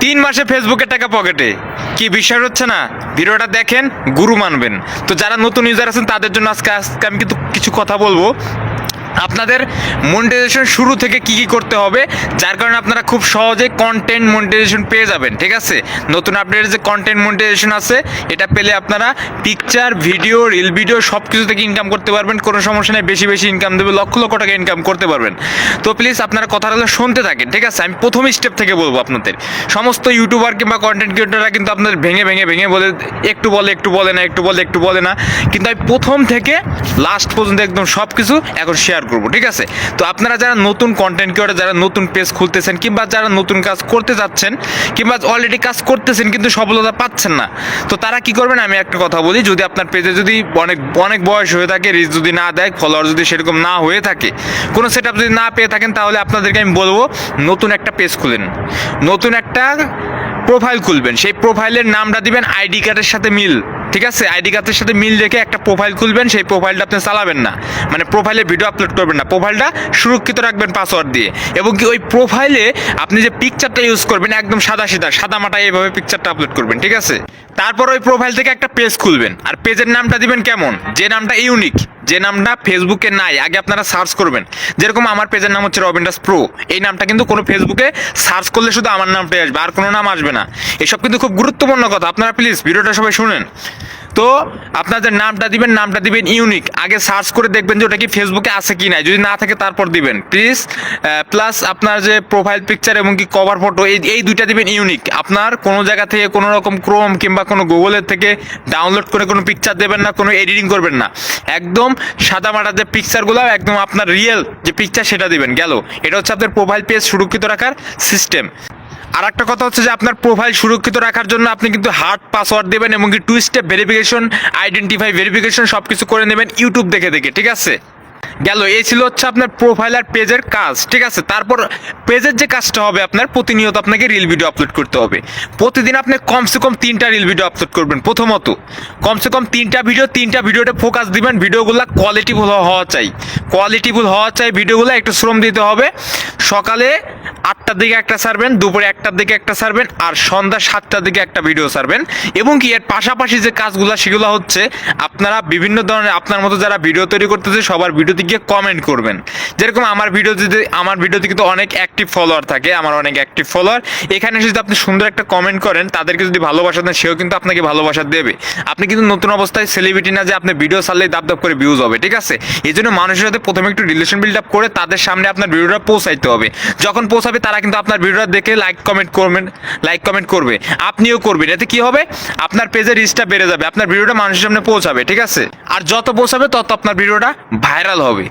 3 মাসে ফেসবুকের টাকা পকেটে, কি বিশ্বাস হচ্ছে না? ভিডিওটা দেখেন, গুরু মানবেন। তো যারা নতুন ইউজার আছেন তাদের জন্য আজকে আমি কিন্তু কিছু কথা বলবো। আপনাদের মনিটাইজেশন শুরু থেকে কি করতে হবে, যার কারণে আপনারা খুব সহজে কন্টেন্ট মনিটাইজেশন পেয়ে যাবেন। ঠিক আছে, নতুন আপডেটের যে কন্টেন্ট মনিটাইজেশন আছে এটা পেলে আপনারা পিকচার, ভিডিও, রিল ভিডিও সব কিছু থেকে ইনকাম করতে পারবেন। কোনো সমস্যা নেই, বেশি বেশি ইনকাম দেবে, লক্ষ লক্ষ টাকা ইনকাম করতে পারবেন। তো প্লিজ আপনারা কথাটা শুনতে থাকেন। ঠিক আছে, আমি প্রথম স্টেপ থেকে বলবো আপনাদের। সমস্ত ইউটিউবার কিংবা কন্টেন্ট ক্রিয়েটররা কিন্তু আপনাদের ভেঙে ভেঙে ভেঙে বলে, একটু বলে একটু বলে না, একটু বলে একটু বলে না, কিন্তু আমি প্রথম থেকে লাস্ট পর্যন্ত একদম সব কিছু এখন শেয়ার করবো। ঠিক আছে, তো আপনারা যারা নতুন কন্টেন্ট ক্রিয়েটর, যারা নতুন পেজ খুলতেছেন কিংবা যারা নতুন কাজ করতে যাচ্ছেন কিংবা অলরেডি কাজ করতেছেন কিন্তু সফলতা পাচ্ছেন না, তো তারা কি করবেন আমি একটা কথা বলি। যদি আপনার পেজে যদি অনেক অনেক বয়স হয়ে থাকে, রিচ যদি না দেয়, ফলোয়ার যদি সেরকম না হয়ে থাকে, কোনো সেট আপ যদি না পেয়ে থাকেন, তাহলে আপনাদেরকে আমি বলবো নতুন একটা পেজ খুলেন, নতুন একটা প্রোফাইল খুলবেন। সেই প্রোফাইলের নামটা দিবেন আইডি কার্ডের সাথে মিল। ঠিক আছে, আইডি কার্ডের সাথে মিল রেখে একটা প্রোফাইল খুলবেন। সেই প্রোফাইলটা আপনি চালাবেন না, মানে প্রোফাইলে ভিডিও আপলোড করবেন না, প্রোফাইলটা সুরক্ষিত রাখবেন পাসওয়ার্ড দিয়ে। এবং কি ওই প্রোফাইলে আপনি যে পিকচারটা ইউজ করবেন একদম সাদা মাটা এইভাবে পিকচারটা আপলোড করবেন। ঠিক আছে, তারপর ওই প্রোফাইল থেকে একটা পেজ খুলবেন, আর পেজের নামটা দিবেন কেমন, যে নামটা ইউনিক, যে নামটা ফেসবুকে নাই। আগে আপনারা সার্চ করবেন, যেরকম আমার পেজের নাম হচ্ছে রবিন্দাস প্রো, এই নামটা কিন্তু কোনো ফেসবুকে সার্চ করলে শুধু আমার নামটাই আসবে, আর কোনো নাম আসবে না। এসব কিন্তু খুব গুরুত্বপূর্ণ কথা, আপনারা প্লিজ ভিডিওটা সবাই শুনেন। তো আপনাদের নামটা দিবেন ইউনিক। আগে সার্চ করে দেখবেন যে ওটা কি ফেসবুকে আছে কি নাই, যদি না থাকে তারপর দিবেন প্লিজ। প্লাস আপনার যে প্রোফাইল পিকচার এবং কি কভার ফটো, এই দুইটা দিবেন ইউনিক। আপনার কোনো জায়গা থেকে কোনো রকম ক্রোম কিংবা কোনো গুগলের থেকে ডাউনলোড করে কোনো পিকচার দেবেন না, কোনো এডিটিং করবেন না। একদম সাদামাটা যে পিকচারগুলো, একদম আপনার রিয়েল যে পিকচার সেটা দিবেন। গেল, এটা হচ্ছে আপনার প্রোফাইল পেজ সুরক্ষিত রাখার সিস্টেম। আর একটা কথা হচ্ছে যে আপনার প্রোফাইল সুরক্ষিত রাখার জন্য আপনি কিন্তু হার্ড পাসওয়ার্ড দেবেন এবং কি 2 স্টেপ ভেরিফিকেশন, আইডেন্টিফাই ভেরিফিকেশন সব কিছু করে নেবেন ইউটিউব দেখে দেখে। ঠিক আছে, গেল, এই ছিল হচ্ছে আপনার প্রোফাইল আর পেজের কাজ। ঠিক আছে, তারপর পেজের যে কাজটা হবে, আপনার প্রতিনিয়ত আপনাকে রিল ভিডিও আপলোড করতে হবে। প্রতিদিন আপনি কমসে কম 3টা রিল ভিডিও আপলোড করবেন। প্রথমত কমসে কম 3টা ভিডিওতে ফোকাস দিবেন। ভিডিওগুলো কোয়ালিটিফুল হওয়া চাই ভিডিওগুলো। একটু শ্রম দিতে হবে। সকালে 8টার দিকে একটা ছাড়বেন, দুপুরে 1টার দিকে একটা ছাড়বেন, আর সন্ধ্যা 7টার দিকে একটা ভিডিও ছাড়বেন। এবং কি এর পাশাপাশি যে কাজগুলো সেগুলো হচ্ছে আপনারা বিভিন্ন ধরনের আপনার মতো যারা ভিডিও তৈরি করতেছে সবার ভিডিওতে গিয়ে কমেন্ট করবেন। যেরকম আমার ভিডিওতে কিন্তু অনেক অ্যাক্টিভ ফলোয়ার থাকে, আমার অনেক অ্যাক্টিভ ফলোয়ার। এখানে যদি আপনি সুন্দর একটা কমেন্ট করেন, তাদেরকে যদি ভালোবাসা দেন, সেও কিন্তু আপনাকে ভালোবাসা দেবে। আপনি কিন্তু নতুন অবস্থায় সেলিব্রিটি না যে আপনি ভিডিও ছাড়লেই দাপ দাপ করে ভিউজ হবে। ঠিক আছে, এই জন্য মানুষের সাথে প্রথমে একটু রিলেশন বিল্ড আপ করে তাদের সামনে আপনার ভিডিওটা পৌঁছাইতে হবে। যখন পৌঁছাবে তারা কিন্তু আপনার ভিডিওটা দেখে লাইক কমেন্ট করবে, আপনিও করবেন। এতে কি হবে, আপনার পেজের রিচটা বেড়ে যাবে, আপনার ভিডিওটা মানুষের সামনে পৌঁছাবে। ঠিক আছে, আর যত পৌঁছাবে তত আপনার ভিডিওটা ভাইরাল হবে।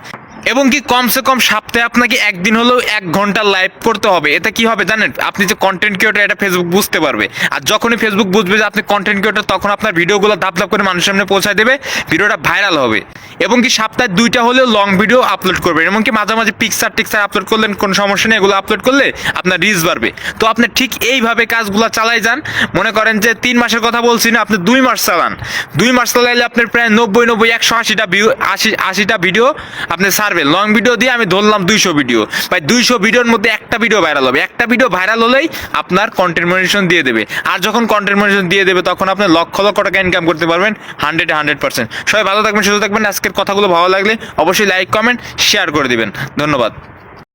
এবং কি কমসে কম সপ্তাহে আপনাকে একদিন হলেও 1 ঘন্টা লাইভ করতে হবে। এতে কি হবে জানেন, আপনি যে কন্টেন্ট ক্রিয়েটর এটা ফেসবুক বুঝতে পারবে। আর যখনই ফেসবুক বুঝবে যে আপনি কন্টেন্ট ক্রিয়েটর, তখন আপনার ভিডিওগুলো ধাপ ধাপ করে মানুষের সামনে পৌঁছায় দেবে, ভিডিওটা ভাইরাল হবে। এবং কি সপ্তাহে 2টা হলেও লং ভিডিও আপলোড করবেন। এবং কি মাঝে মাঝে পিকচার আপলোড করলেন, কোনো সমস্যা নেই, এগুলো আপলোড করলে আপনার রিচ বাড়বে। তো আপনি ঠিক এইভাবে কাজগুলো চালাই যান। মনে করেন যে 3 মাসের কথা বলছি না, আপনি 2 মাস চালান। 2 মাস চালাইলে আপনার প্রায় 180টা ভিডিও আপনি ছাড়বেন। লং ভিডিও দিয়ে আমি ধরলাম 200 ভিডিও, ভাই 200 ভিডিওর মধ্যে একটা ভিডিও ভাইরাল হবে। একটা ভিডিও ভাইরাল হলেই আপনার কন্টেন্ট মনিটাইজেশন দিয়ে দেবে। আর যখন কন্টেন্ট মনিটাইজেশন দিয়ে দেবে, তখন আপনি লক্ষ লক্ষ টাকা ইনকাম করতে পারবেন 100%। সবাই ভালো থাকবেন, সুস্থ থাকবেন। আজকের কথাগুলো ভালো লাগলে অবশ্যই লাইক, কমেন্ট, শেয়ার করে দিবেন। ধন্যবাদ।